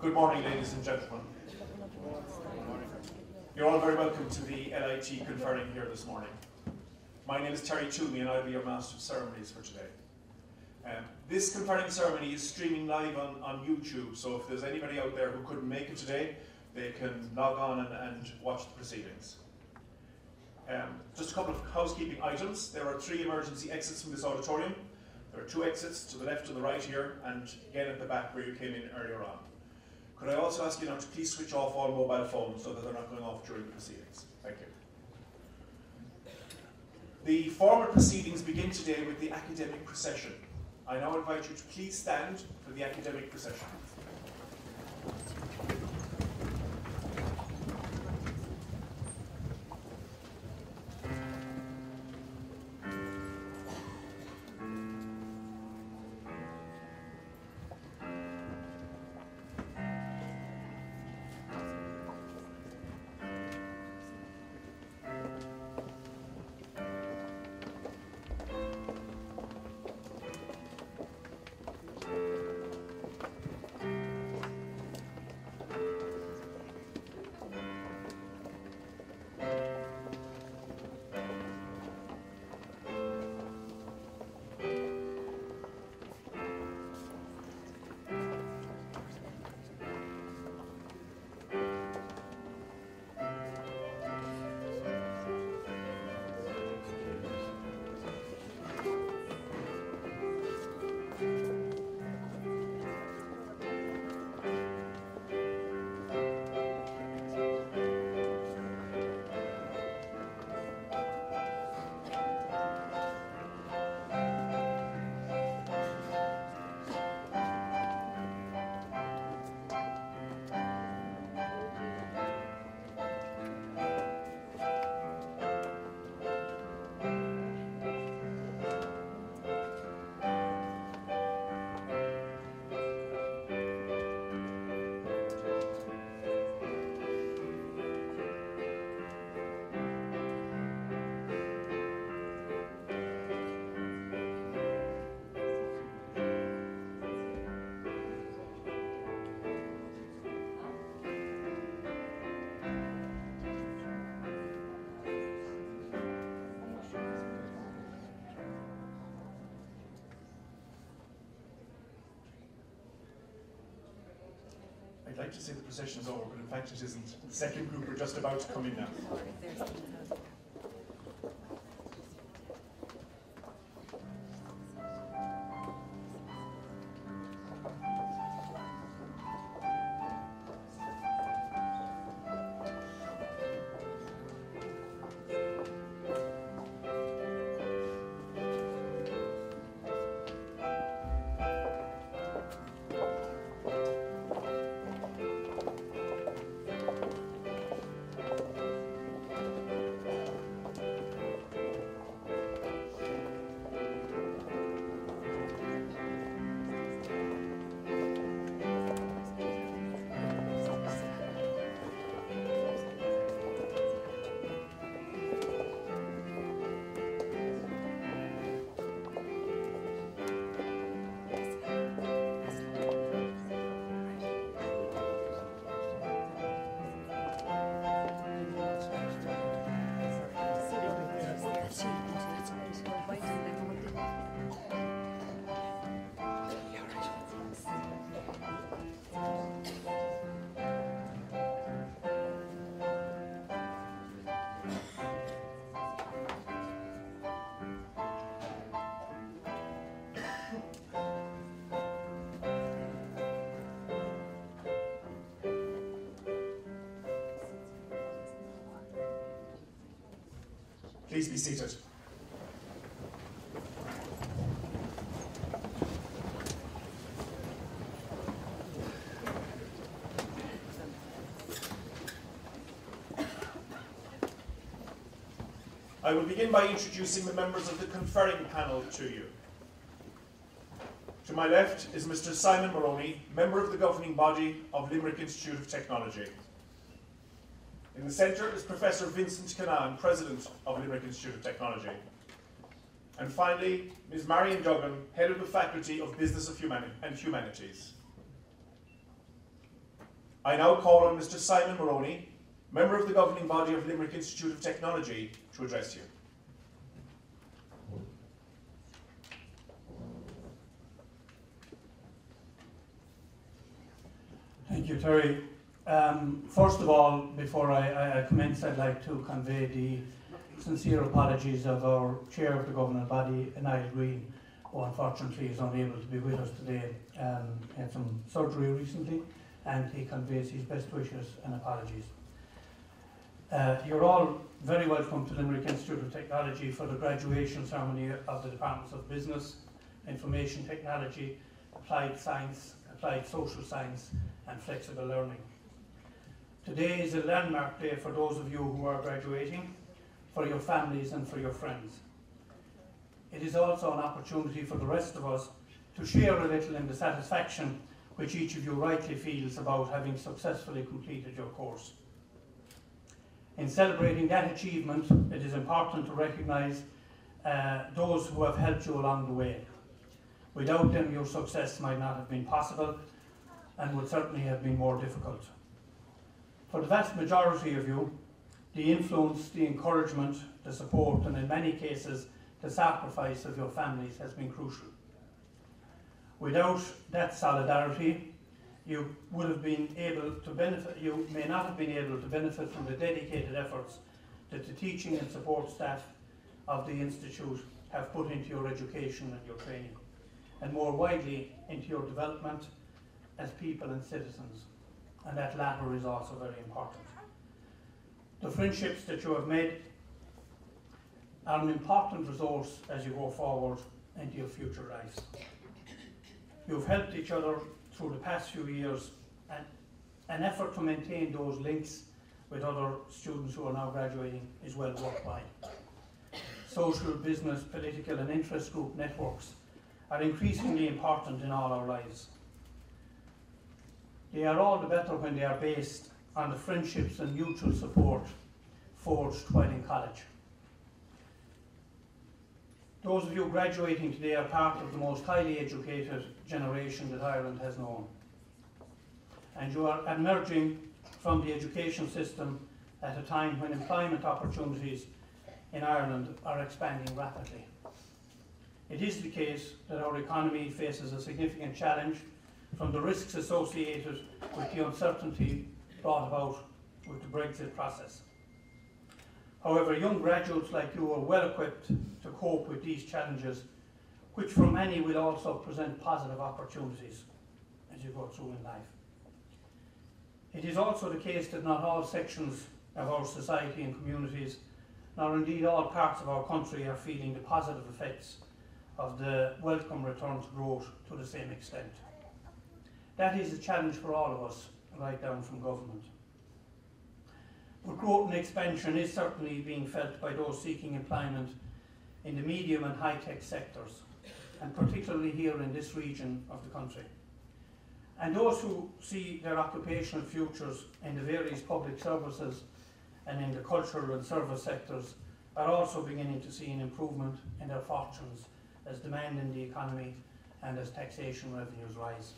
Good morning, ladies and gentlemen. You're all very welcome to the LIT Conferring here this morning. My name is Terry Toomey and I'll be your Master of Ceremonies for today. This conferring ceremony is streaming live on YouTube, so if there's anybody out there who couldn't make it today, they can log on and watch the proceedings. Just a couple of housekeeping items. There are 3 emergency exits from this auditorium. There are 2 exits to the left and the right here, and again at the back where you came in earlier on. Could I also ask you now to please switch off all mobile phones so that they're not going off during the proceedings? Thank you. The formal proceedings begin today with the academic procession. I now invite you to please stand for the academic procession. I'd like to say the procession is over, but in fact it isn't. The second group are just about to come in now. Please be seated. I will begin by introducing the members of the conferring panel to you. To my left is Mr. Simon Moroney, member of the governing body of Limerick Institute of Technology. In the centre is Professor Vincent Canaan, President of Limerick Institute of Technology. And finally, Ms. Marion Duggan, Head of the Faculty of Business and Humanities. I now call on Mr. Simon Moroney, member of the governing body of Limerick Institute of Technology, to address you. Thank you, Terry. First of all, before I commence, I'd like to convey the sincere apologies of our chair of the governing body, Niall Green, who unfortunately is unable to be with us today. He had some surgery recently, and he conveys his best wishes and apologies. You're all very welcome to Limerick Institute of Technology for the graduation ceremony of the Departments of Business, Information Technology, Applied Science, Applied Social Science, and Flexible Learning. Today is a landmark day for those of you who are graduating, for your families and for your friends. It is also an opportunity for the rest of us to share a little in the satisfaction which each of you rightly feels about having successfully completed your course. In celebrating that achievement, it is important to recognise those who have helped you along the way. Without them, your success might not have been possible and would certainly have been more difficult. For the vast majority of you, the influence, the encouragement, the support, and in many cases, the sacrifice of your families has been crucial. Without that solidarity, you would have been able to benefit, you may not have been able to benefit from the dedicated efforts that the teaching and support staff of the Institute have put into your education and your training, and more widely into your development as people and citizens, and that latter is also very important. The friendships that you have made are an important resource as you go forward into your future lives. You've helped each other through the past few years, and an effort to maintain those links with other students who are now graduating is well worthwhile. Social, business, political and interest group networks are increasingly important in all our lives. They are all the better when they are based on the friendships and mutual support forged while in college. Those of you graduating today are part of the most highly educated generation that Ireland has known. And you are emerging from the education system at a time when employment opportunities in Ireland are expanding rapidly. It is the case that our economy faces a significant challenge from the risks associated with the uncertainty brought about with the Brexit process. However, young graduates like you are well equipped to cope with these challenges, which for many will also present positive opportunities as you go through in life. It is also the case that not all sections of our society and communities, nor indeed all parts of our country, are feeling the positive effects of the welcome return to growth to the same extent. That is a challenge for all of us, right down from government. But growth and expansion is certainly being felt by those seeking employment in the medium and high-tech sectors, and particularly here in this region of the country. And those who see their occupational futures in the various public services and in the cultural and service sectors are also beginning to see an improvement in their fortunes as demand in the economy and as taxation revenues rise.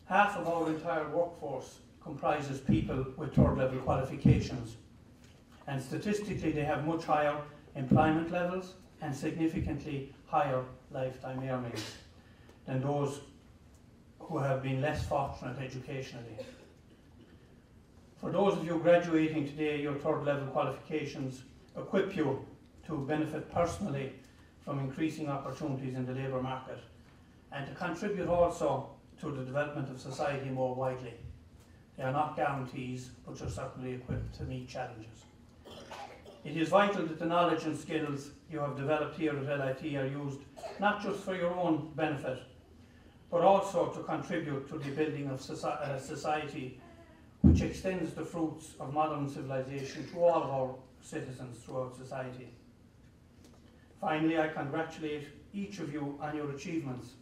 Half of our entire workforce comprises people with third-level qualifications, and statistically they have much higher employment levels and significantly higher lifetime earnings than those who have been less fortunate educationally. For those of you graduating today, your third-level qualifications equip you to benefit personally from increasing opportunities in the labour market, and to contribute also to the development of society more widely. They are not guarantees, but you're certainly equipped to meet challenges. It is vital that the knowledge and skills you have developed here at LIT are used not just for your own benefit, but also to contribute to the building of a society which extends the fruits of modern civilization to all of our citizens throughout society. Finally, I congratulate each of you on your achievements,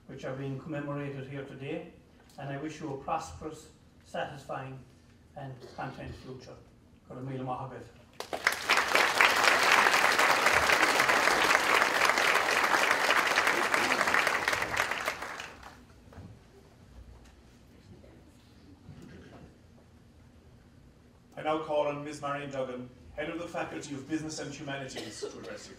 which are being commemorated here today, and I wish you a prosperous, satisfying and content future. Go míle maith agaibh. Ms. Marion Duggan, Head of the Faculty of Business and Humanities, to address you.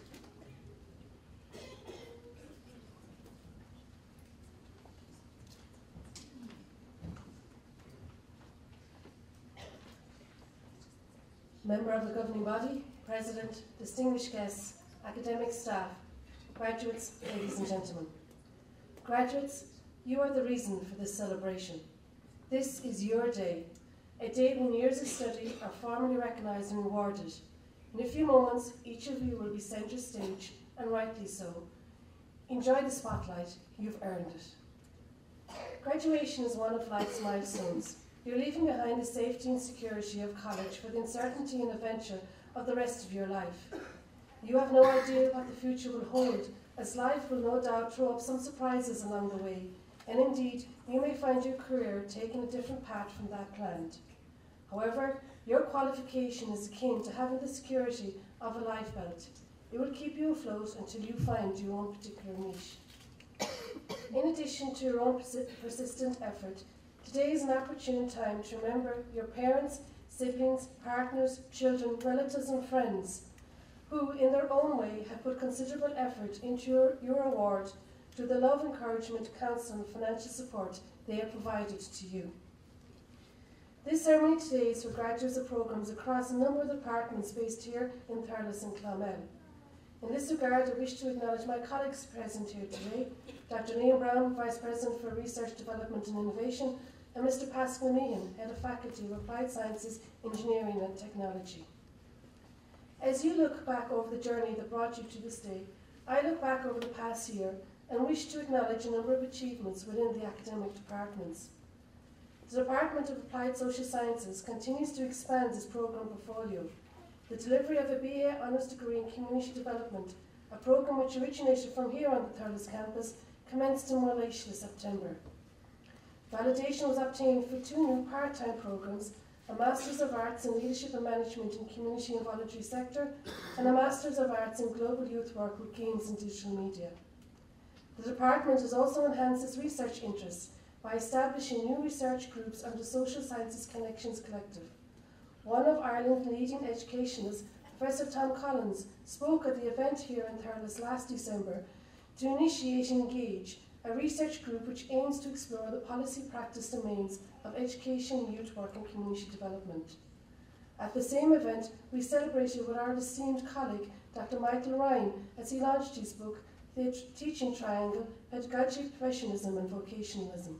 Member of the governing body, President, distinguished guests, academic staff, graduates, ladies and gentlemen. Graduates, you are the reason for this celebration. This is your day, a day when years of study are formally recognised and rewarded. In a few moments, each of you will be centre stage, and rightly so. Enjoy the spotlight, you've earned it. Graduation is one of life's milestones. You're leaving behind the safety and security of college for the uncertainty and adventure of the rest of your life. You have no idea what the future will hold, as life will no doubt throw up some surprises along the way, and indeed, you may find your career taking a different path from that planned. However, your qualification is akin to having the security of a life belt. It will keep you afloat until you find your own particular niche. In addition to your own persistent effort, today is an opportune time to remember your parents, siblings, partners, children, relatives and friends who, in their own way, have put considerable effort into your award through the love, encouragement, counsel and financial support they have provided to you. This ceremony today is for graduates of programmes across a number of departments based here in Thurles and Clonmel. In this regard, I wish to acknowledge my colleagues present here today, Dr. Liam Brown, Vice President for Research, Development and Innovation, and Mr. Pascal Meehan, Head of Faculty of Applied Sciences, Engineering and Technology. As you look back over the journey that brought you to this day, I look back over the past year and wish to acknowledge a number of achievements within the academic departments. The Department of Applied Social Sciences continues to expand its programme portfolio. The delivery of a BA Honours degree in Community Development, a programme which originated from here on the Thurles campus, commenced in Morlaix this September. Validation was obtained for 2 new part-time programmes, a Masters of Arts in Leadership and Management in Community and Voluntary Sector, and a Masters of Arts in Global Youth Work with Games and Digital Media. The department has also enhanced its research interests by establishing new research groups under Social Sciences Connections Collective. One of Ireland's leading educationists, Professor Tom Collins, spoke at the event here in Thurles last December to initiate and engage a research group which aims to explore the policy practice domains of education, youth work and community development. At the same event, we celebrated with our esteemed colleague, Dr. Michael Ryan, as he launched his book, The Teaching Triangle, Pedagogy, Professionalism and Vocationalism.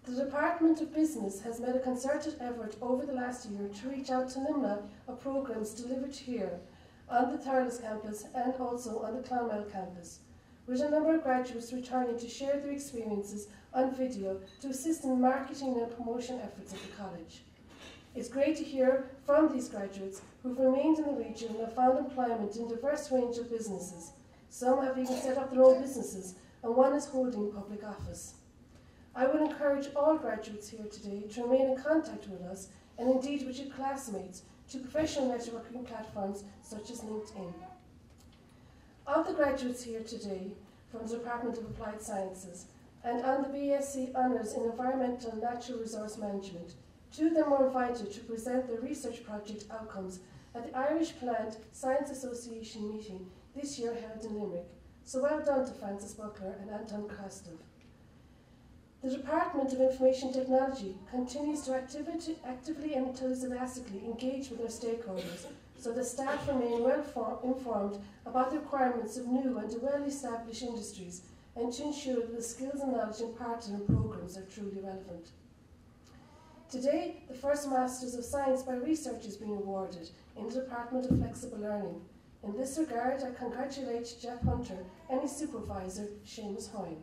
The Department of Business has made a concerted effort over the last year to reach out to NIMLA of programmes delivered here on the Thurles campus and also on the Clonmel campus, with a number of graduates returning to share their experiences on video to assist in marketing and promotion efforts at the college. It's great to hear from these graduates who've remained in the region and have found employment in a diverse range of businesses. Some have even set up their own businesses, and one is holding public office. I would encourage all graduates here today to remain in contact with us, and indeed with your classmates, to professional networking platforms such as LinkedIn. Of the graduates here today from the Department of Applied Sciences and on the BSc Honours in Environmental and Natural Resource Management, 2 of them were invited to present their research project outcomes at the Irish Plant Science Association meeting this year held in Limerick. So well done to Francis Buckler and Anton Kostov. The Department of Information Technology continues to actively and enthusiastically engage with their stakeholders, so the staff remain well informed about the requirements of new and well-established industries, and to ensure that the skills and knowledge imparted in programmes are truly relevant. Today, the first Masters of Science by Research is being awarded in the Department of Flexible Learning. In this regard, I congratulate Jeff Hunter and his supervisor, Seamus Hoyne.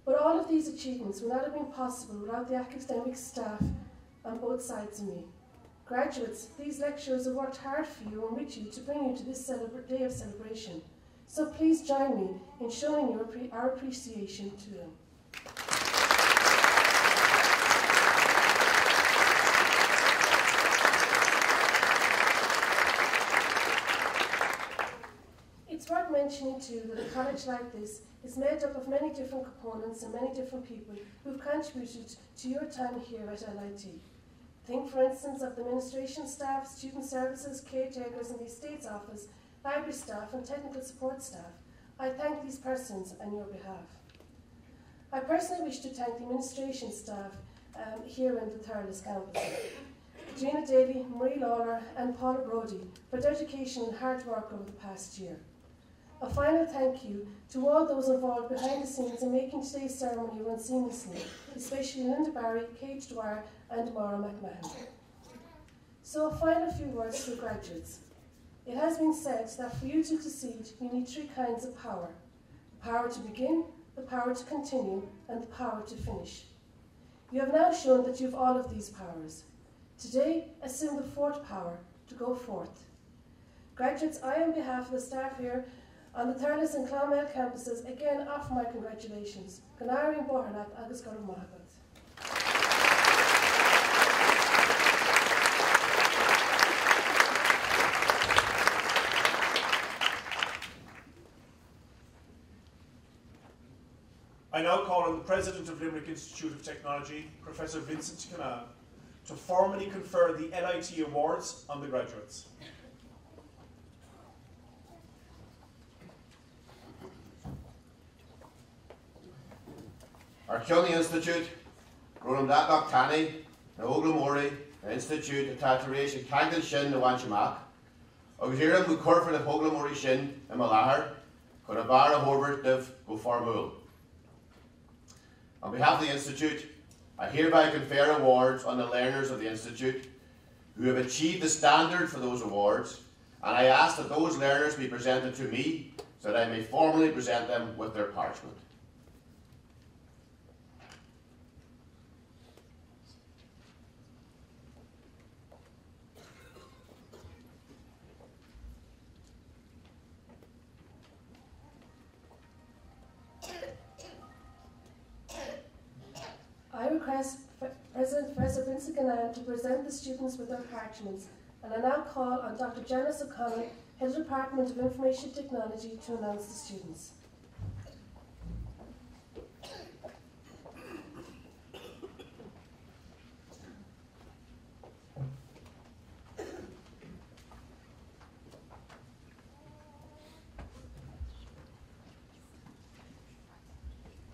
But all of these achievements would not have been possible without the academic staff on both sides of me. Graduates, these lecturers have worked hard for you and with you to bring you to this day of celebration. So please join me in showing our appreciation to them. It's worth mentioning too that a college like this is made up of many different components and many different people who've contributed to your time here at LIT. Think, for instance, of the administration staff, student services, caretakers in the Estates Office, library staff and technical support staff. I thank these persons on your behalf. I personally wish to thank the administration staff here in the Thurles campus. Gina Daly, Marie Lawler and Paula Brody for their dedication and hard work over the past year. A final thank you to all those involved behind the scenes in making today's ceremony run seamlessly, especially Linda Barry, Kate Dwyer and Maura McMahon. So a final few words to the graduates. It has been said that for you to succeed, you need three kinds of power. The power to begin, the power to continue, and the power to finish. You have now shown that you have all of these powers. Today, assume the fourth power, to go forth. Graduates, I on behalf of the staff here on the Thurles and Clonmel campuses again offer my congratulations. Ganari Borhanat agus Gorum Mahabat. I now call on the President of Limerick Institute of Technology, Professor Vincent Canal, to formally confer the LIT Awards on the graduates. Our County Institute, Roland Datlock Tani, na Oglamori, Institute of Tataration Cagdal Shin na Wanchamak, Ogjiram who Corford of Oglamori Shin and Malahar, Corabara Horvert of Gofarmul. On behalf of the Institute, I hereby confer awards on the learners of the Institute who have achieved the standard for those awards, and I ask that those learners be presented to me so that I may formally present them with their parchment. I request President Professor Vincent Canal to present the students with their parchments, and I now call on Dr. Janice O'Connell, Head of the Department of Information Technology, to announce the students.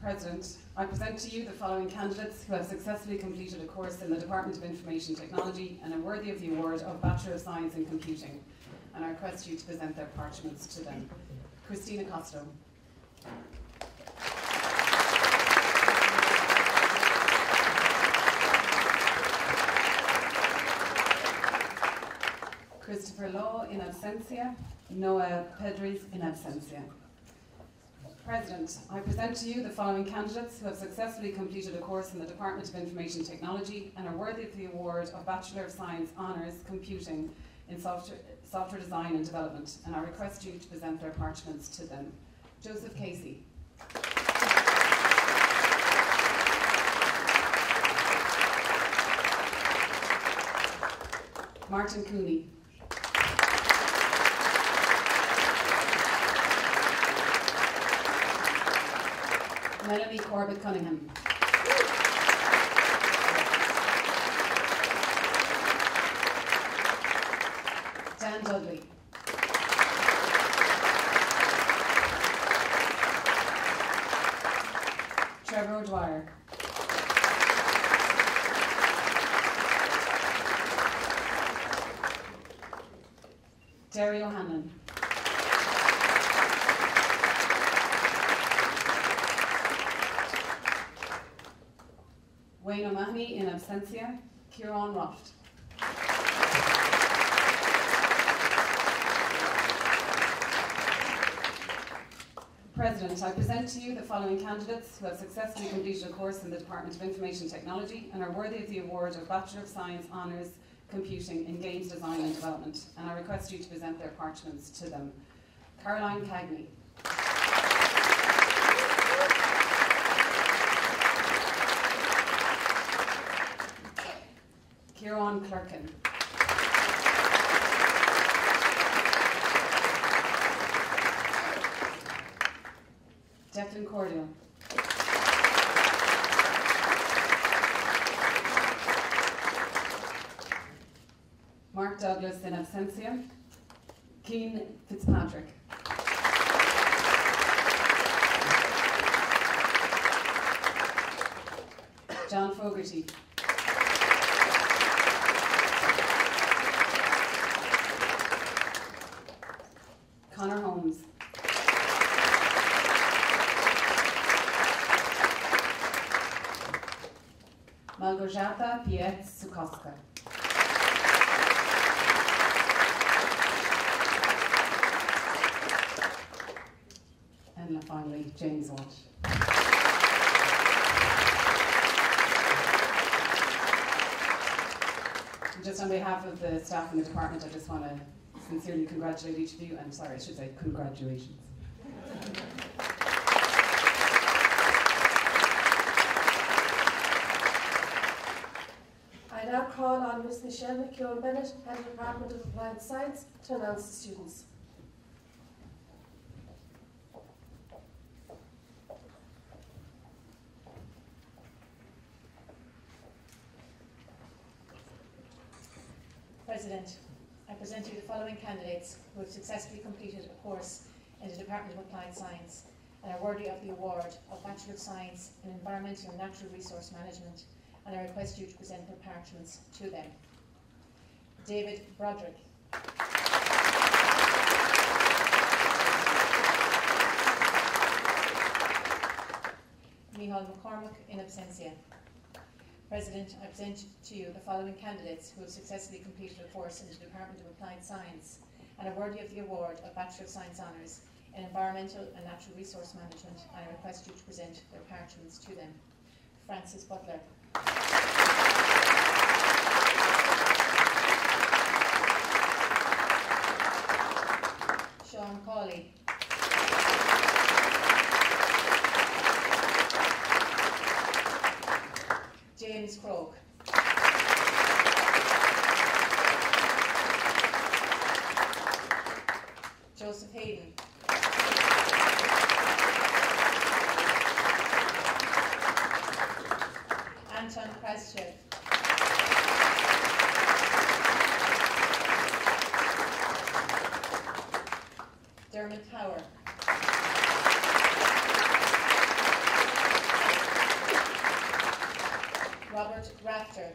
President, I present to you the following candidates who have successfully completed a course in the Department of Information Technology and are worthy of the award of Bachelor of Science in Computing. And I request you to present their parchments to them. Christina Costo. Christopher Law in absentia. Noah Pedris in absentia. President, I present to you the following candidates who have successfully completed a course in the Department of Information Technology and are worthy of the award of Bachelor of Science Honours Computing in Software Design and Development, and I request you to present their parchments to them. Joseph Casey. Martin Cooney. Melanie Corbett Cunningham. Dan Dudley. Trevor O'Dwyer. Derry O'Hanlon. Wayne O'Mahony in absentia. Kieran Roft. President, I present to you the following candidates who have successfully completed a course in the Department of Information Technology and are worthy of the award of Bachelor of Science Honours Computing in Games Design and Development, and I request you to present their parchments to them. Caroline Cagney. Kieran Clerkin. Declan Cordial. Mark Douglas in absentia. Keane Fitzpatrick. John Fogarty. Connor Holmes. Małgorzata Piec-Sukowska. And finally, James Walsh. Just on behalf of the staff in the department, I just want to sincerely congratulate each of you, and sorry, I should say congratulations. I now call on Ms. Michelle McKeown-Bennett, Head of Department of Applied Science, to announce the students. President, I present you the following candidates who have successfully completed a course in the Department of Applied Science and are worthy of the award of Bachelor of Science in Environmental and Natural Resource Management, and I request you to present their parchments to them. David Broderick. Micheál McCormack in absentia. President, I present to you the following candidates who have successfully completed a course in the Department of Applied Science and are worthy of the award of Bachelor of Science Honours in Environmental and Natural Resource Management, and I request you to present their parchments to them. Francis Butler. Sean Cawley. James Croke. Joseph Hayden. Anton Kraschev. Dermot Power. Robert Rafter.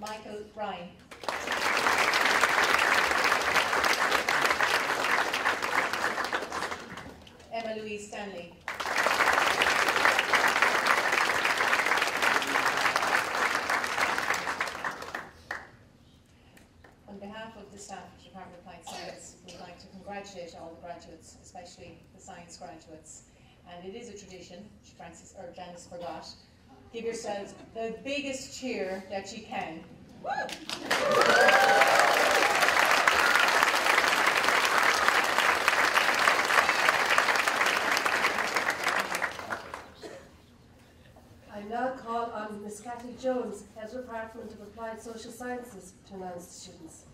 Michael Ryan. Emma Louise Stanley. On behalf of the staff of the Department of Applied Science, we'd like to congratulate all the graduates, especially the science graduates. And it is a tradition, which Francis or Janice forgot. Give yourselves the biggest cheer that you can. I now call on Ms. Kathy Jones, Head of Department of Applied Social Sciences, to announce the students.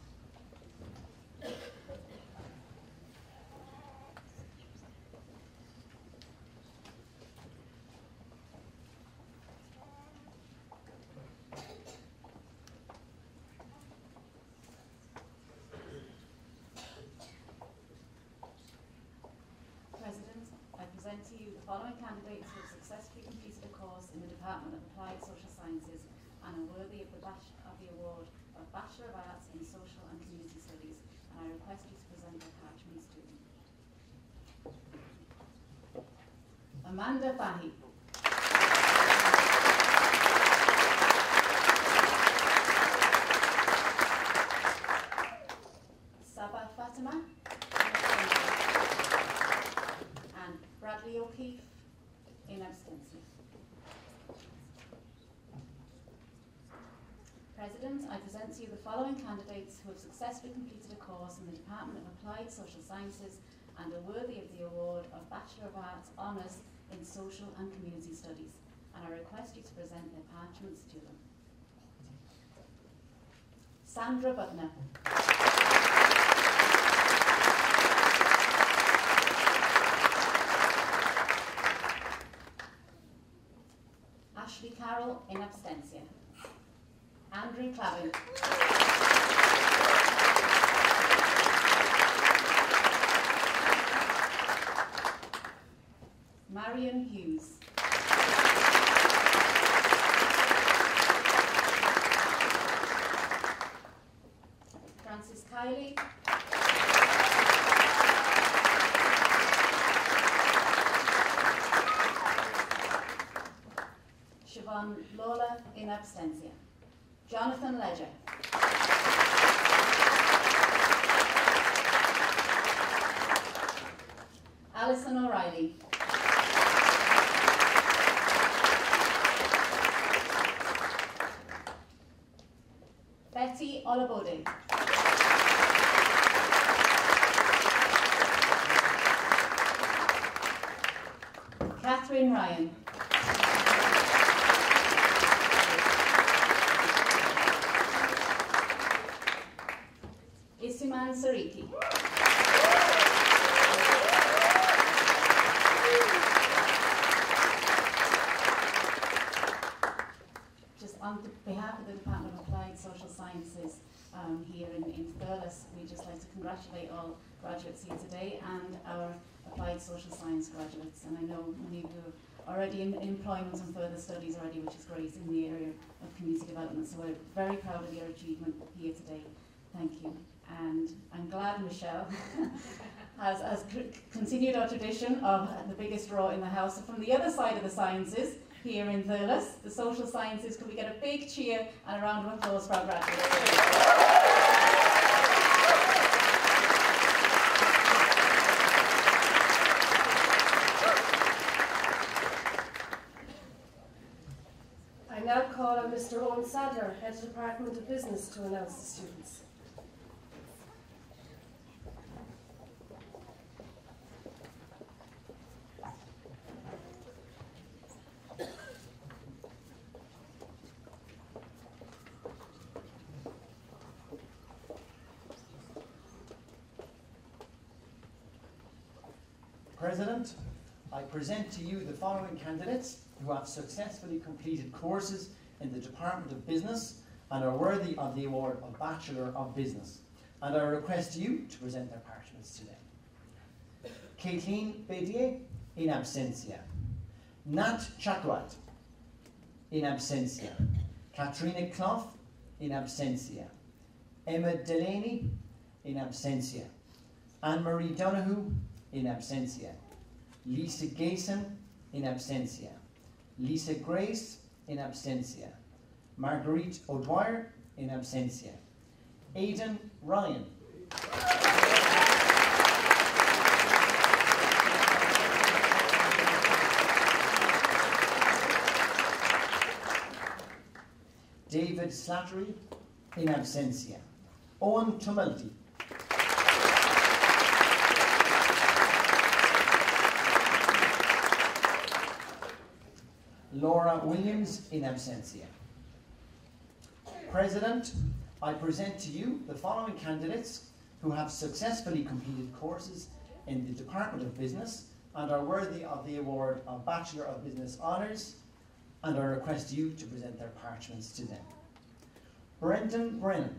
President, I present to you the following candidates who have successfully completed a course in the Department of Applied Social Sciences and are worthy of the award of Bachelor of Arts in Social and Community Studies, and I request you to present their parchments to them. Amanda Bahi. Sabah Fatima. And Bradley O'Keefe in absentia. President, I present to you the following candidates who have successfully completed a course in the Department of Applied Social Sciences and are worthy of the award of Bachelor of Arts Honours in Social and Community Studies, and I request you to present their parchments to them. Sandra Butner. no in abstention. Andrew Clavin. Marion Hughes. Francis Kiley. Siobhan Lola in abstention. Jonathan Ledger. Alison O'Reilly. Betty Olabode. Catherine Ryan. Isuman Sariki. Just on behalf of the Department of Applied Social Sciences here in Thurles, we'd just like to congratulate all graduates here today and our Applied Social Science graduates. And I know many of you are already in employment and further studies already, which is great in the area of community development. So we're very proud of your achievement here today. Thank you. And I'm glad Michelle has continued our tradition of the biggest draw in the house. So from the other side of the sciences, here in Thurles, the social sciences, could we get a big cheer and a round of applause for our graduates? I now call on Mr. Owen Sadler, Head of Department of Business, to announce the students. President, I present to you the following candidates who have successfully completed courses in the Department of Business and are worthy of the award of Bachelor of Business. And I request you to present their parchments today. Kathleen Bédier, in absentia. Nat Chakwat, in absentia. Katrina Clough, in absentia. Emma Delaney, in absentia. Anne-Marie Donoghue, in absentia. Lisa Gayson, in absentia. Lisa Grace, in absentia. Marguerite O'Dwyer, in absentia. Aidan Ryan. David Slattery, in absentia. Owen Tumulty. Laura Williams, in absentia. President, I present to you the following candidates who have successfully completed courses in the Department of Business and are worthy of the award of Bachelor of Business Honours, and I request you to present their parchments to them. Brendan Brennan.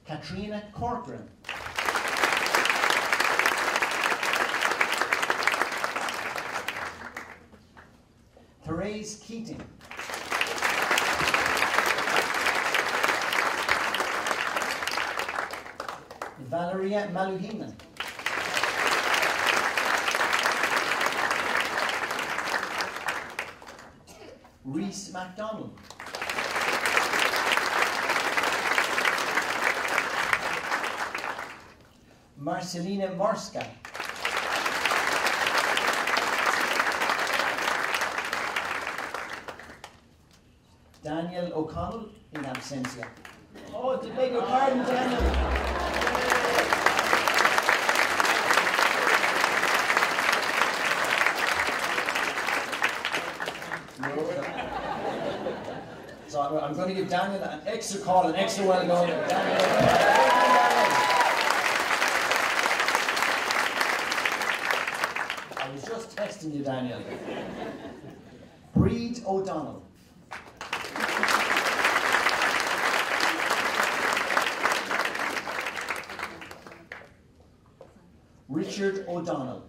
Katrina Corcoran. Therese Keating. Valeria Maluhinan. Reese MacDonald. Marcelina Morska. Daniel O'Connell, in absentia. Oh, I beg your pardon, Daniel. So I'm going to give Daniel an extra call, an extra well done. Daniel. testing you, Daniel. Breed O'Donnell. Richard O'Donnell.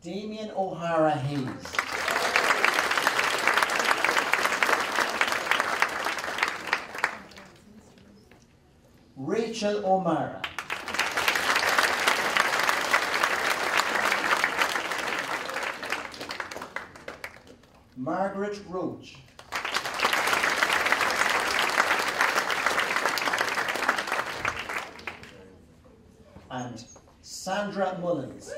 Damien O'Hara Hayes. Rachel O'Mara. Margaret Roach. And Sandra Mullins.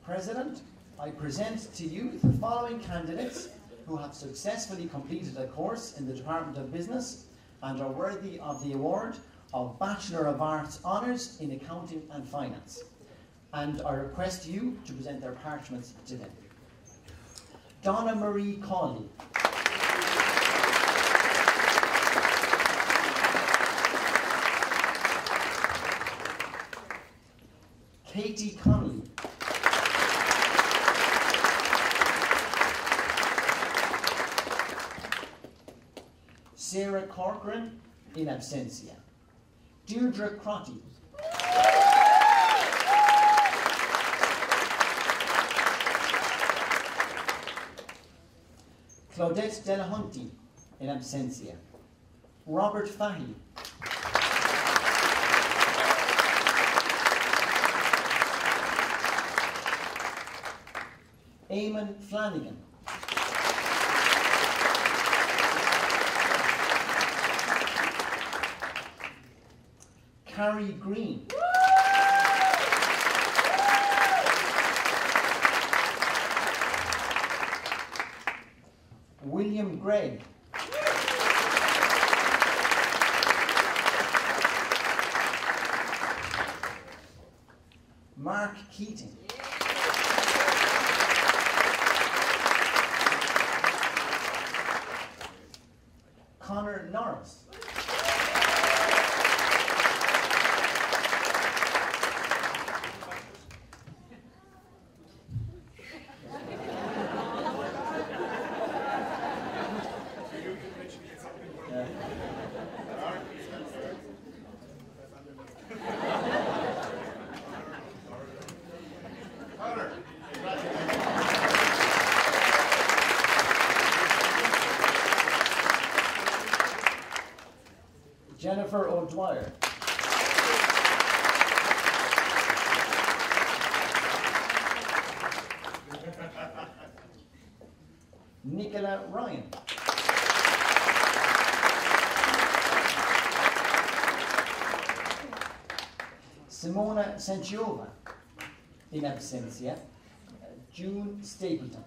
President, I present to you the following candidates who have successfully completed a course in the Department of Business and are worthy of the award of Bachelor of Arts Honours in Accounting and Finance. And I request you to present their parchments to them. Donna Marie Cawley. Katie Connolly. Sarah Corcoran, in absentia. Deirdre Crotty. Claudette Delahunty, in absentia. Robert Fahy. Eamon Flanagan. Carrie Green. William Gregg. Mark Keating. Connor Norris. Jennifer O'Dwyer. Nicola Ryan. Simona Sanchiova, in absentia. June Stapleton.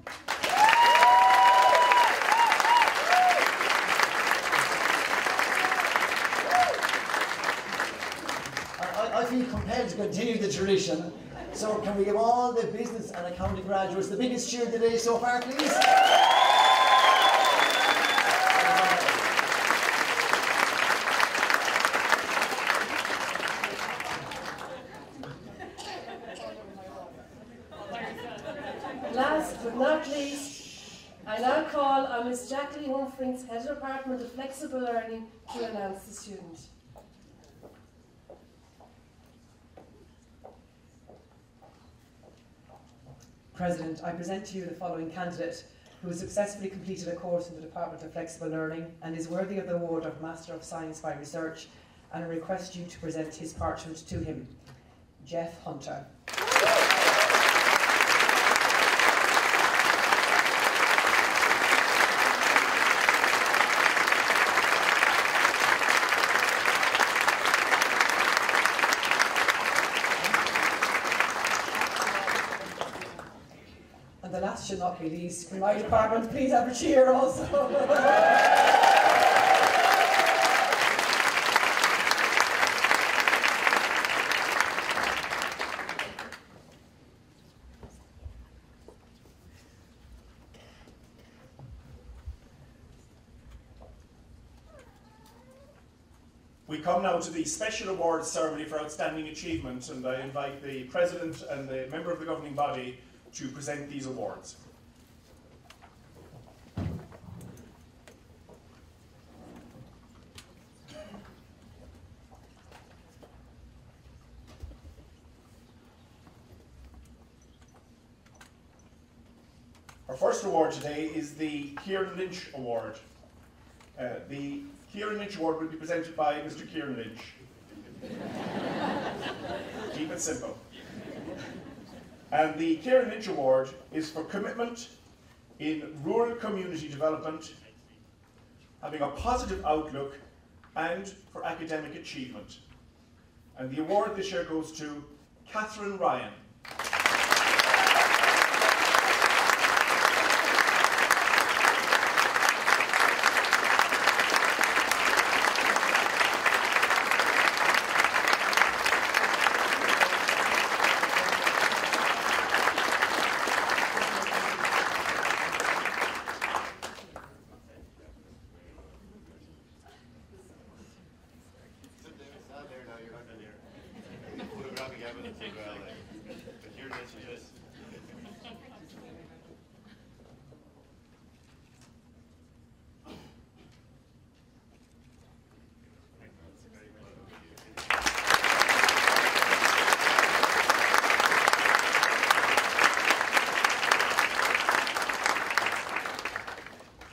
I feel compelled to continue the tradition. So can we give all the business and accounting graduates the biggest cheer today so far, please? Last but not least, I now call on Ms. Jacqueline Humphreys, Head of Department of Flexible Learning, to announce the student. President, I present to you the following candidate who who has successfully completed a course in the Department of Flexible Learning and is worthy of the award of Master of Science by Research, and I request you to present his parchment to him. Jeff Hunter. And the last should not be least, in my department, please have a cheer also. We come now to the special awards ceremony for outstanding achievement, and I invite the President and the member of the governing body to present these awards. Our first award today is the Kieran Lynch Award. The Kieran Lynch Award will be presented by Mr. Kieran Lynch. Keep it simple. And the Kieran Lynch Award is for commitment in rural community development, having a positive outlook, and for academic achievement. And the award this year goes to Catherine Ryan.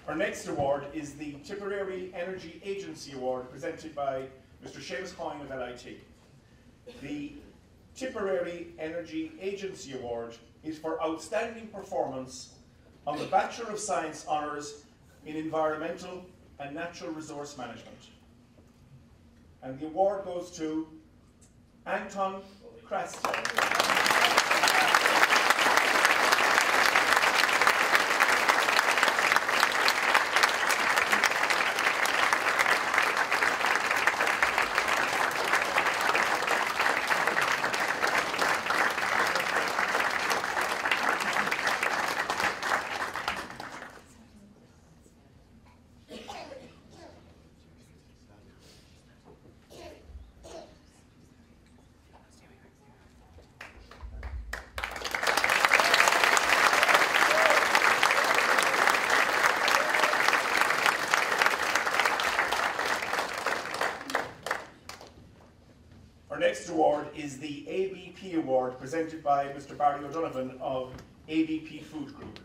Our next award is the Tipperary Energy Agency Award, presented by Mr. Seamus Coyne of LIT. The Tipperary Energy Agency Award is for outstanding performance on the Bachelor of Science honours in Environmental and Natural Resource Management. And the award goes to Anton Krastel. Our next award is the ABP Award, presented by Mr. Barry O'Donovan of ABP Food Group.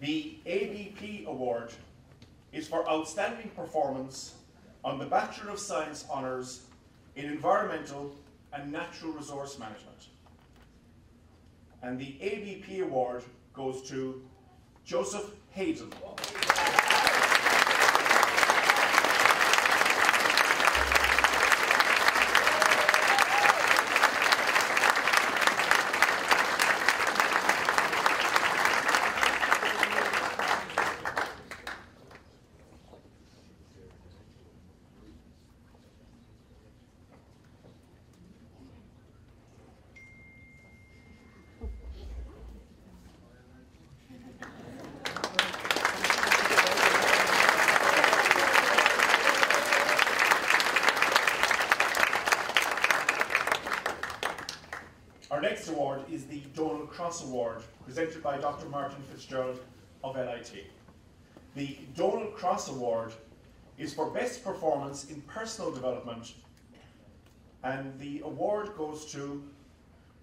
The ABP Award is for outstanding performance on the Bachelor of Science honours in Environmental and Natural Resource Management. And the ABP Award goes to Joseph Hayden. Our next award is the Donald Cross Award, presented by Dr. Martin Fitzgerald of LIT. The Donald Cross Award is for best performance in personal development, and the award goes to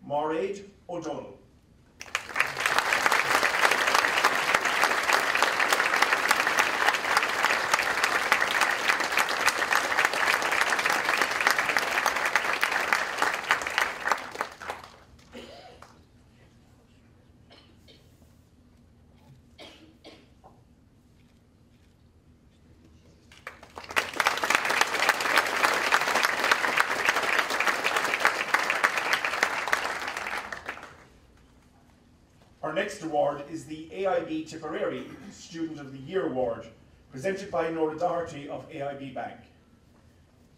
Mairead O'Donnell. next award is the AIB Tipperary Student of the Year Award, presented by Nora Doherty of AIB Bank.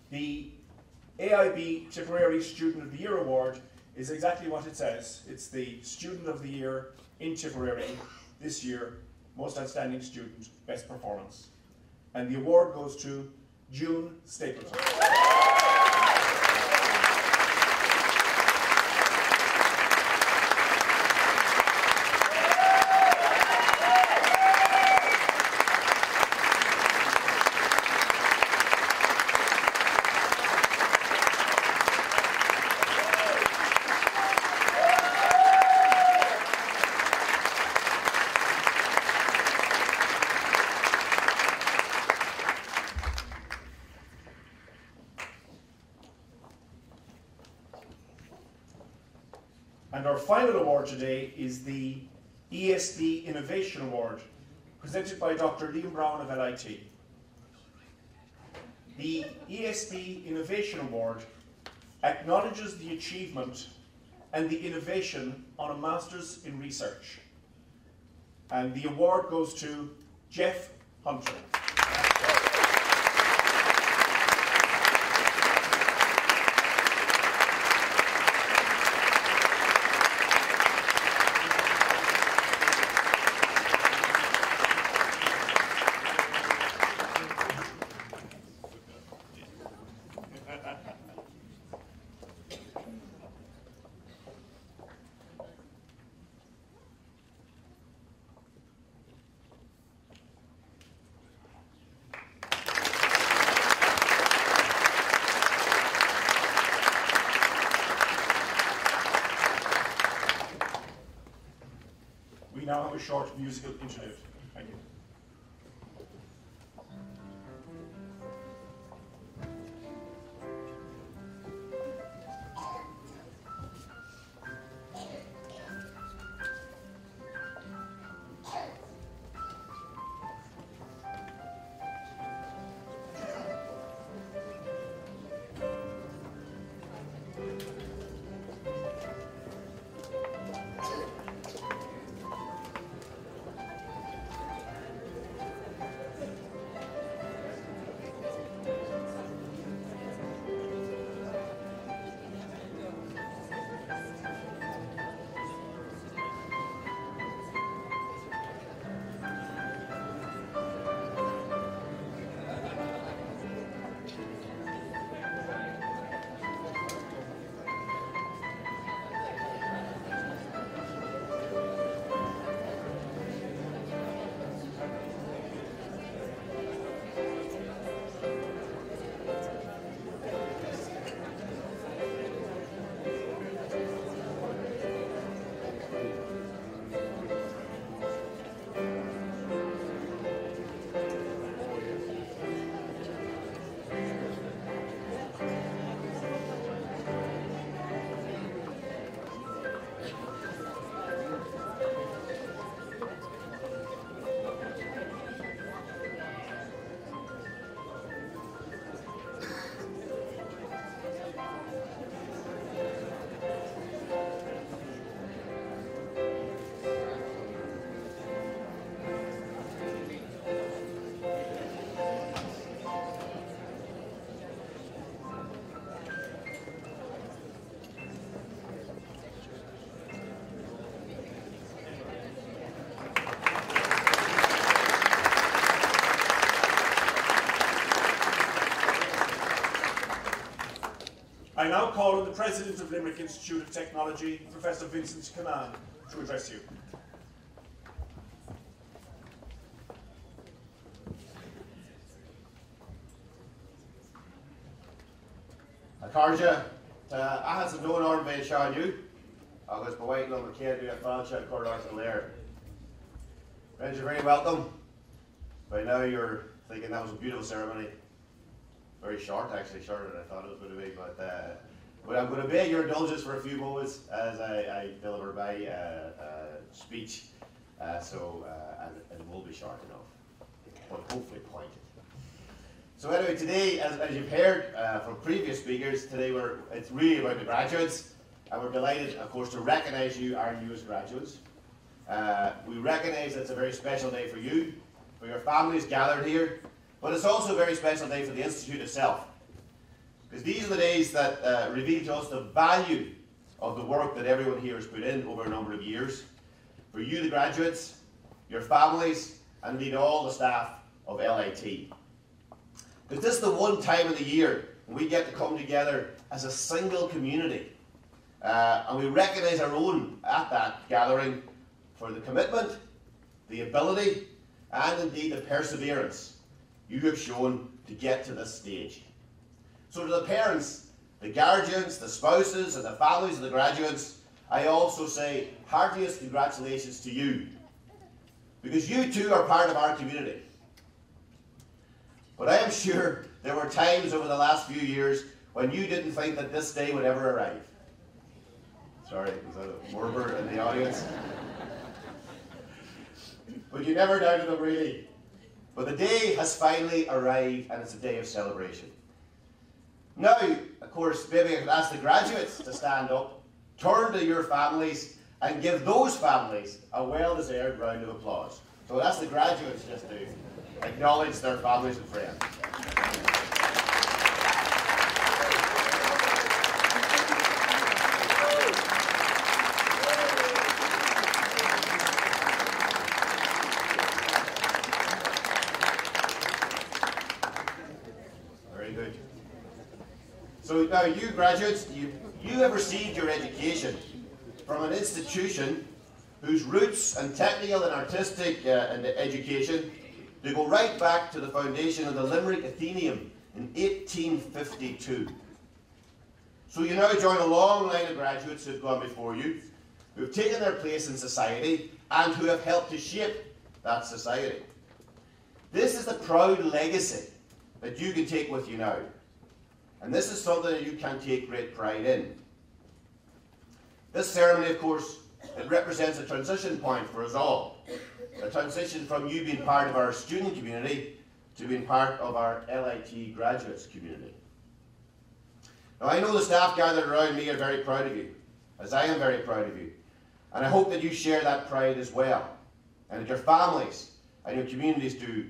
The AIB Tipperary Student of the Year Award is exactly what it says. It's the Student of the Year in Tipperary this year, Most Outstanding Student, Best Performance. And the award goes to June Stapleton. And our final award today is the ESB Innovation Award, presented by Dr. Liam Brown of LIT. The ESB Innovation Award acknowledges the achievement and the innovation on a Master's in Research. And the award goes to Jeff Hunter. We now have a short musical interlude. Thank you. I now call on the President of Limerick Institute of Technology, Professor Vincent Canaan, to address you. Carja, I had some known arm by Sean you. August Bawait number K do a franchise corridor to Lair. Friends, you're very welcome. By now you're thinking that was a beautiful ceremony. Very short, actually, shorter than I thought it was going to be, but I'm going to beg your indulgence for a few moments as I deliver my speech, and it will be short enough, but hopefully pointed. So anyway, today, as you've heard from previous speakers, today it's really about the graduates, and we're delighted, of course, to recognise you, our newest graduates. We recognise it's a very special day for you, for your families gathered here, but it's also a very special day for the Institute itself. Because these are the days that reveal to us the value of the work that everyone here has put in over a number of years. For you, the graduates, your families, and indeed all the staff of LIT. Because this is the one time of the year when we get to come together as a single community. And we recognise our own at that gathering for the commitment, the ability, and indeed the perseverance you have shown to get to this stage. So to the parents, the guardians, the spouses, and the families of the graduates, I also say heartiest congratulations to you, because you too are part of our community. But I am sure there were times over the last few years when you didn't think that this day would ever arrive. Sorry, was that a murmur in the audience? But you never doubted them, really. But the day has finally arrived, and it's a day of celebration. Now, of course, maybe I could ask the graduates to stand up, turn to your families, and give those families a well-deserved round of applause. So that's the graduates just to acknowledge their families and friends. Very good. So now you graduates, you have received your education from an institution whose roots and technical and artistic education they go right back to the foundation of the Limerick Athenaeum in 1852. So you now join a long line of graduates who have gone before you, who have taken their place in society and who have helped to shape that society. This is the proud legacy that you can take with you now. And this is something that you can take great pride in. This ceremony, of course, it represents a transition point for us all. A transition from you being part of our student community to being part of our LIT graduates community. Now I know the staff gathered around me are very proud of you, as I am very proud of you. And I hope that you share that pride as well. And that your families and your communities do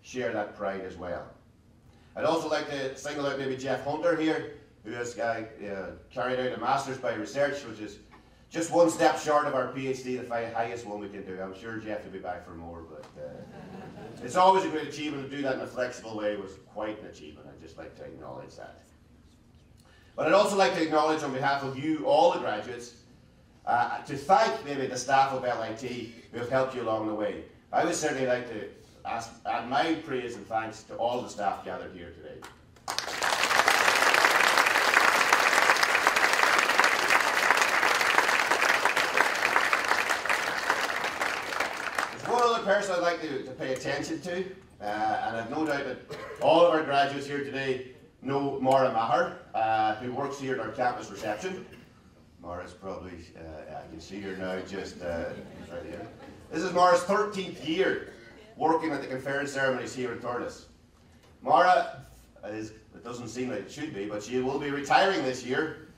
share that pride as well. I'd also like to single out maybe Jeff Hunter here, who has carried out a Master's by Research, which is just one step short of our PhD, the highest one we can do. I'm sure Jeff will be back for more, but it's always a great achievement. To do that in a flexible way was quite an achievement. I'd just like to acknowledge that. But I'd also like to acknowledge on behalf of you, all the graduates, to thank maybe the staff of LIT who have helped you along the way. I would certainly like to add my praise and thanks to all the staff gathered here today. One other person I'd like to pay attention to, and I've no doubt that all of our graduates here today know Maura Maher, who works here at our campus reception. Maura's probably, I can see her now just right here. This is Maura's 13th year working at the conferring ceremonies here in Thurles. Maura it doesn't seem like it should be, but she will be retiring this year.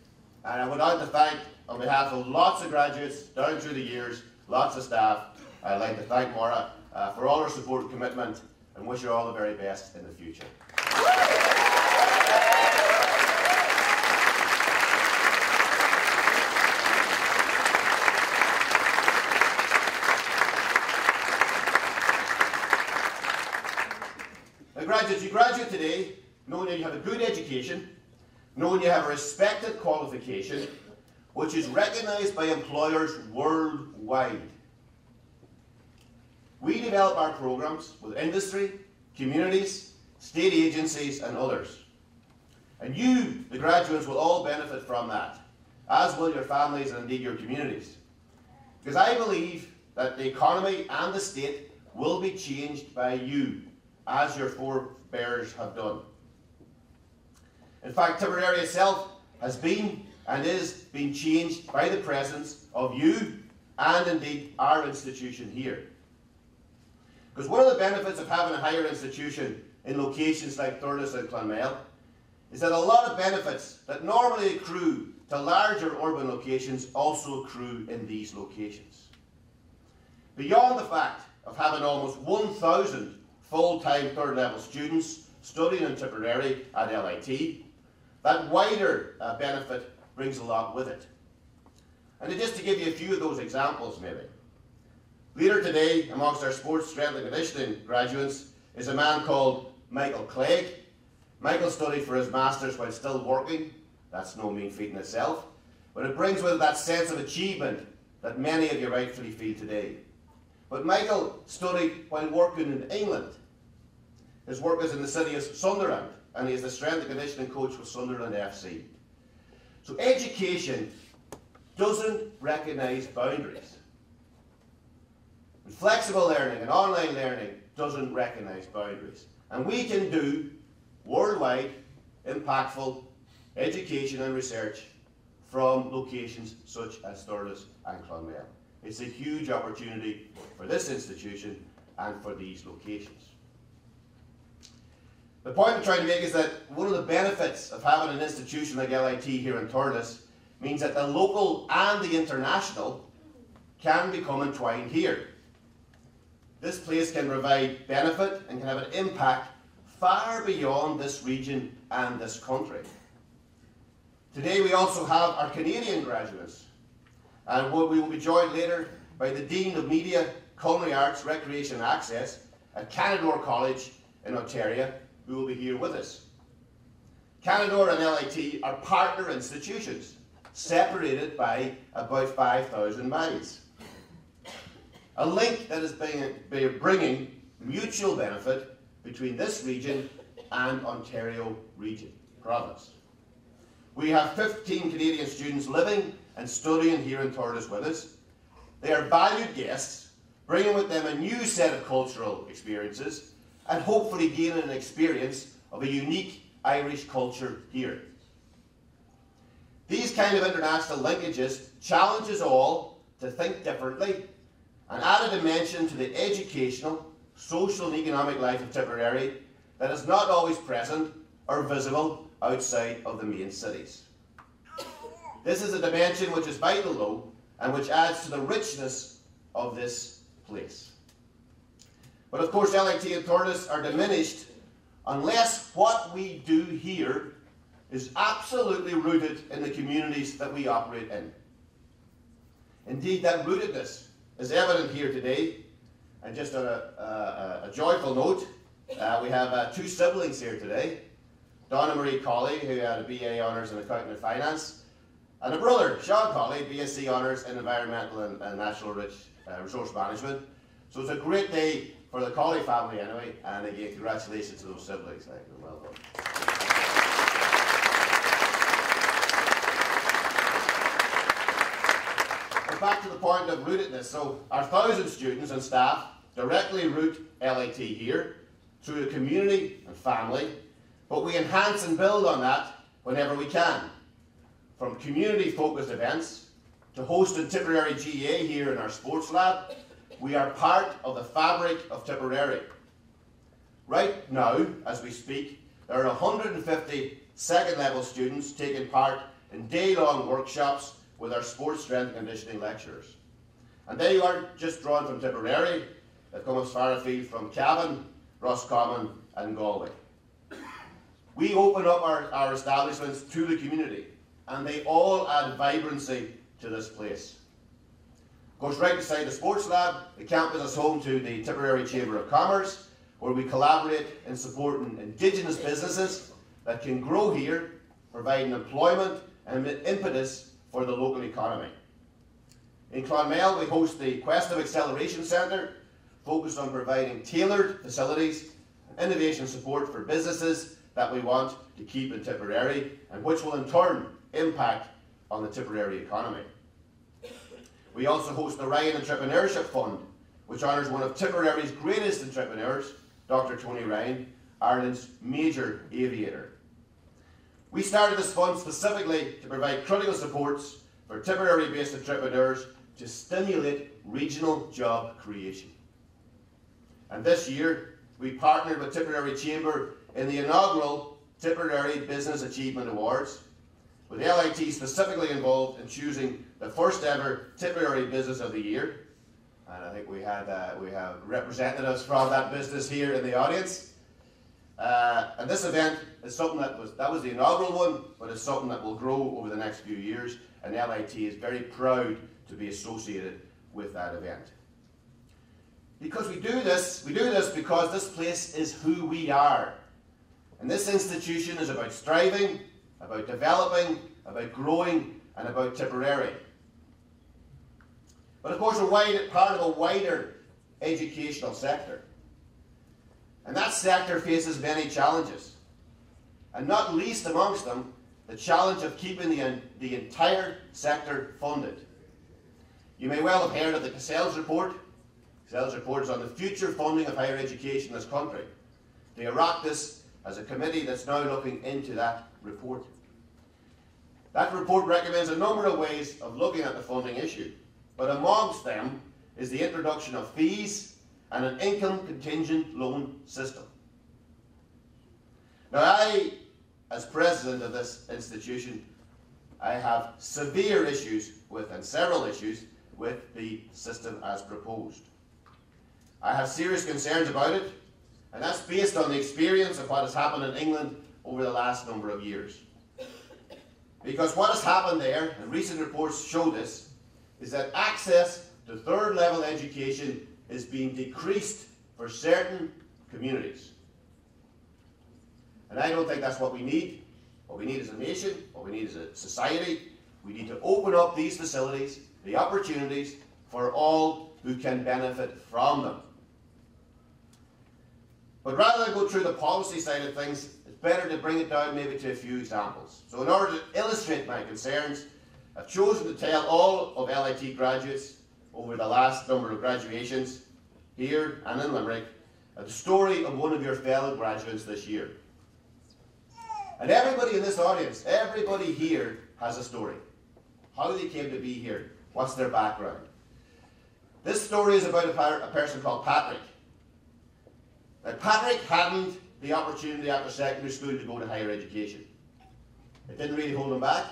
And I would like to thank, on behalf of lots of graduates down through the years, lots of staff, I'd like to thank Maura for all her support and commitment, and wish her all the very best in the future. Now graduates, you graduate today knowing that you have a good education, knowing you have a respected qualification, which is recognised by employers worldwide. We develop our programs with industry, communities, state agencies and others. And you, the graduates, will all benefit from that, as will your families and indeed your communities. Because I believe that the economy and the state will be changed by you, as your forebears have done. In fact, Tipperary itself has been and is being changed by the presence of you and indeed our institution here. Because one of the benefits of having a higher institution in locations like Thurles and Clonmel is that a lot of benefits that normally accrue to larger urban locations also accrue in these locations. Beyond the fact of having almost 1,000 full-time third-level students studying in Tipperary at LIT, that wider benefit brings a lot with it. And just to give you a few of those examples maybe. Later today, amongst our sports strength and conditioning graduates, is a man called Michael Clegg. Michael studied for his Masters while still working. That's no mean feat in itself. But it brings with it that sense of achievement that many of you rightfully feel today. But Michael studied while working in England. His work is in the city of Sunderland, and he is the strength and conditioning coach with Sunderland FC. So education doesn't recognise boundaries. And flexible learning and online learning doesn't recognise boundaries. And we can do worldwide, impactful education and research from locations such as Thurles and Clonmel. It's a huge opportunity for this institution and for these locations. The point I'm trying to make is that one of the benefits of having an institution like LIT here in Thurles means that the local and the international can become entwined here. This place can provide benefit and can have an impact far beyond this region and this country. Today we also have our Canadian graduates, and we will be joined later by the Dean of Media, Culinary Arts, Recreation and Access at Canadore College in Ontario, who will be here with us. Canadore and LIT are partner institutions, separated by about 5,000 miles. A link that is bringing mutual benefit between this region and Ontario region, province. We have 15 Canadian students living and studying here in Thurles with us. They are valued guests, bringing with them a new set of cultural experiences and hopefully gaining an experience of a unique Irish culture here. These kind of international linkages challenge us all to think differently and add a dimension to the educational, social and economic life of Tipperary that is not always present or visible outside of the main cities. This is a dimension which is vital though, and which adds to the richness of this place. But of course LIT and Thurles are diminished unless what we do here is absolutely rooted in the communities that we operate in. Indeed, that rootedness is evident here today. And just on a joyful note, we have two siblings here today. Donna Marie Colley, who had a BA Honours in Accounting and Finance, and a brother, Sean Colley, BSc Honours in Environmental and Natural Resource Management. So it's a great day for the Colley family anyway, and again, congratulations to those siblings. Well done. Back to the point of rootedness. So our 1,000 students and staff directly root LIT here through the community and family, but we enhance and build on that whenever we can. From community-focused events to hosting Tipperary GA here in our sports lab, we are part of the fabric of Tipperary. Right now, as we speak, there are 150 second-level students taking part in day-long workshops with our sports strength and conditioning lecturers. And they aren't just drawn from Tipperary, they come as far afield from Cavan, Roscommon and Galway. We open up our establishments to the community, and they all add vibrancy to this place. Of course, right beside the sports lab, the campus is home to the Tipperary Chamber of Commerce, where we collaborate in supporting Indigenous businesses that can grow here, providing employment and impetus for the local economy. In Clonmel, we host the Quest of Acceleration Centre, focused on providing tailored facilities and innovation support for businesses that we want to keep in Tipperary, and which will in turn impact on the Tipperary economy. We also host the Ryan Entrepreneurship Fund, which honours one of Tipperary's greatest entrepreneurs, Dr. Tony Ryan, Ireland's major aviator. We started this fund specifically to provide critical supports for Tipperary-based entrepreneurs to stimulate regional job creation. And this year, we partnered with Tipperary Chamber in the inaugural Tipperary Business Achievement Awards, with LIT specifically involved in choosing the first ever Tipperary Business of the Year, and I think we have representatives from that business here in the audience. And this event is something that was the inaugural one, but it's something that will grow over the next few years, and LIT is very proud to be associated with that event. Because we do this because this place is who we are. And this institution is about striving, about developing, about growing, and about Tipperary. But of course, we're part of a wider educational sector. And that sector faces many challenges. And not least amongst them, the challenge of keeping the entire sector funded. You may well have heard of the Thurles report. Thurles report is on the future funding of higher education in this country. The Oireachtas as a committee that's now looking into that report. That report recommends a number of ways of looking at the funding issue, but amongst them is the introduction of fees and an income contingent loan system. Now I, as president of this institution, I have severe issues with, and several issues with, the system as proposed. I have serious concerns about it, and that's based on the experience of what has happened in England over the last number of years. Because what has happened there, and recent reports show this, is that access to third level education is being decreased for certain communities. And I don't think that's what we need. What we need as a nation, what we need as a society, we need to open up these facilities, the opportunities, for all who can benefit from them. But rather than go through the policy side of things, it's better to bring it down maybe to a few examples. So in order to illustrate my concerns, I've chosen to tell all of LIT graduates over the last number of graduations, here and in Limerick, the story of one of your fellow graduates this year. And everybody in this audience, everybody here has a story. How they came to be here, what's their background. This story is about a person called Patrick. Now, Patrick hadn't the opportunity after secondary school to go to higher education. It didn't really hold him back.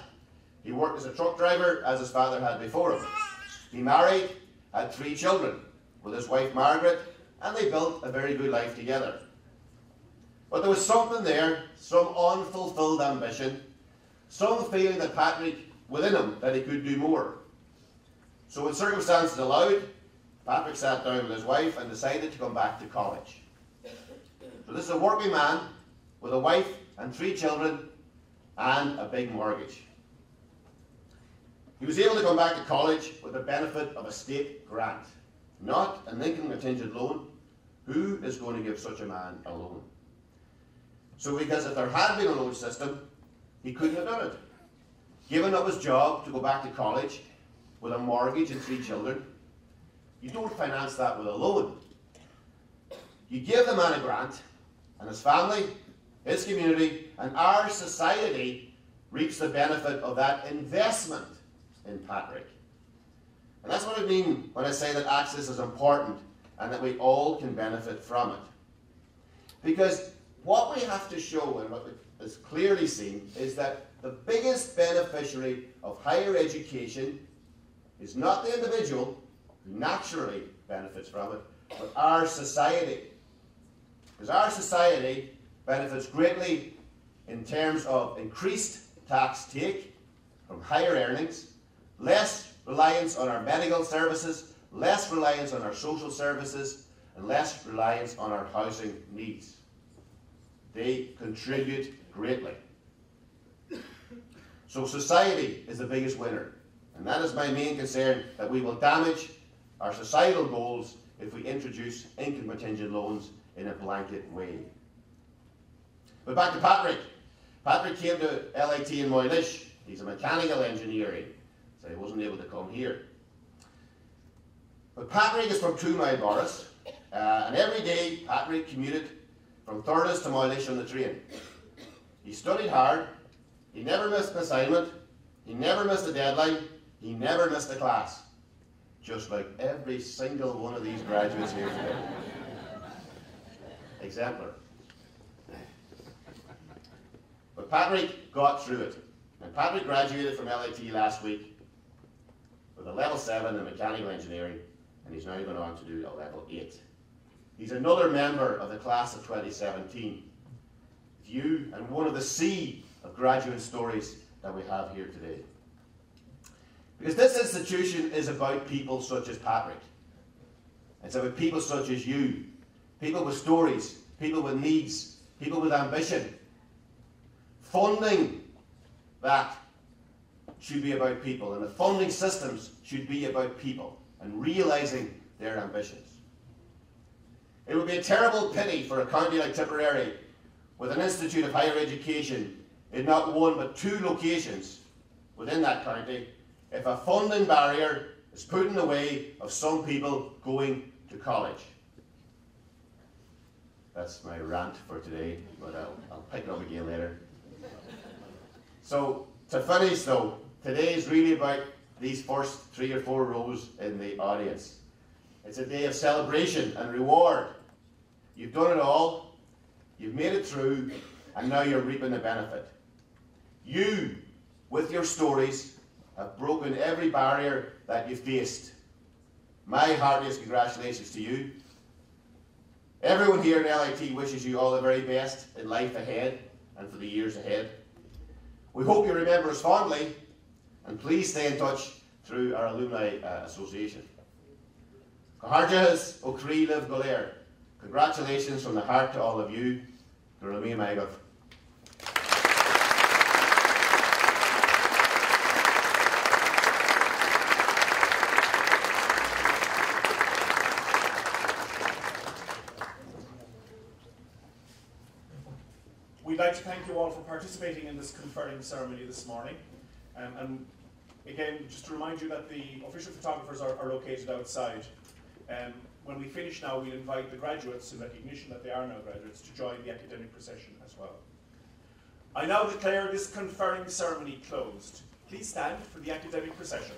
He worked as a truck driver, as his father had before him. He married, had 3 children with his wife Margaret, and they built a very good life together. But there was something there, some unfulfilled ambition, some feeling that Patrick, within him, that he could do more. So when circumstances allowed, Patrick sat down with his wife and decided to come back to college. So this is a working man with a wife and 3 children and a big mortgage. He was able to come back to college with the benefit of a state grant, not an income contingent loan. Who is going to give such a man a loan? So because if there had been a loan system, he couldn't have done it. Given up his job to go back to college with a mortgage and 3 children, you don't finance that with a loan. You give the man a grant, and his family, his community, and our society reaps the benefit of that investment in Patrick. And that's what I mean when I say that access is important and that we all can benefit from it. Because what we have to show, and what is clearly seen, is that the biggest beneficiary of higher education is not the individual who naturally benefits from it, but our society. Because our society benefits greatly in terms of increased tax take from higher earnings, less reliance on our medical services, less reliance on our social services, and less reliance on our housing needs. They contribute greatly. So society is the biggest winner. And that is my main concern, that we will damage our societal goals if we introduce income contingent loans in a blanket way. But back to Patrick. Patrick came to LIT in Moynish. He's a mechanical engineering, so he wasn't able to come here. But Patrick is from 2 Mile Boris, and every day Patrick commuted from Thurles to Moynish on the train. He studied hard, he never missed an assignment, he never missed a deadline, he never missed a class. Just like every single one of these graduates here today. Exemplar. But Patrick got through it. And Patrick graduated from LIT last week with a level 7 in mechanical engineering and he's now gone on to do a level 8. He's another member of the class of 2017. You and one of the sea of graduate stories that we have here today. Because this institution is about people such as Patrick. It's about people such as you. People with stories, people with needs, people with ambition. Funding that should be about people, and the funding systems should be about people and realising their ambitions. It would be a terrible pity for a county like Tipperary, with an institute of higher education in not one but 2 locations within that county, if a funding barrier is put in the way of some people going to college. That's my rant for today, but I'll pick it up again later. So, to finish though, today is really about these first 3 or 4 rows in the audience. It's a day of celebration and reward. You've done it all, you've made it through, and now you're reaping the benefit. You, with your stories, have broken every barrier that you faced. My heartiest congratulations to you. Everyone here in LIT wishes you all the very best in life ahead and for the years ahead. We hope you remember us fondly, and please stay in touch through our Alumni Association. Caharjas O'Cree Liv Golair. Congratulations from the heart to all of you. Gurumi Magov. We'd like to thank you all for participating in this conferring ceremony this morning. And again, just to remind you that the official photographers are located outside. When we finish now, we'll invite the graduates, in recognition that they are now graduates, to join the academic procession as well. I now declare this conferring ceremony closed. Please stand for the academic procession.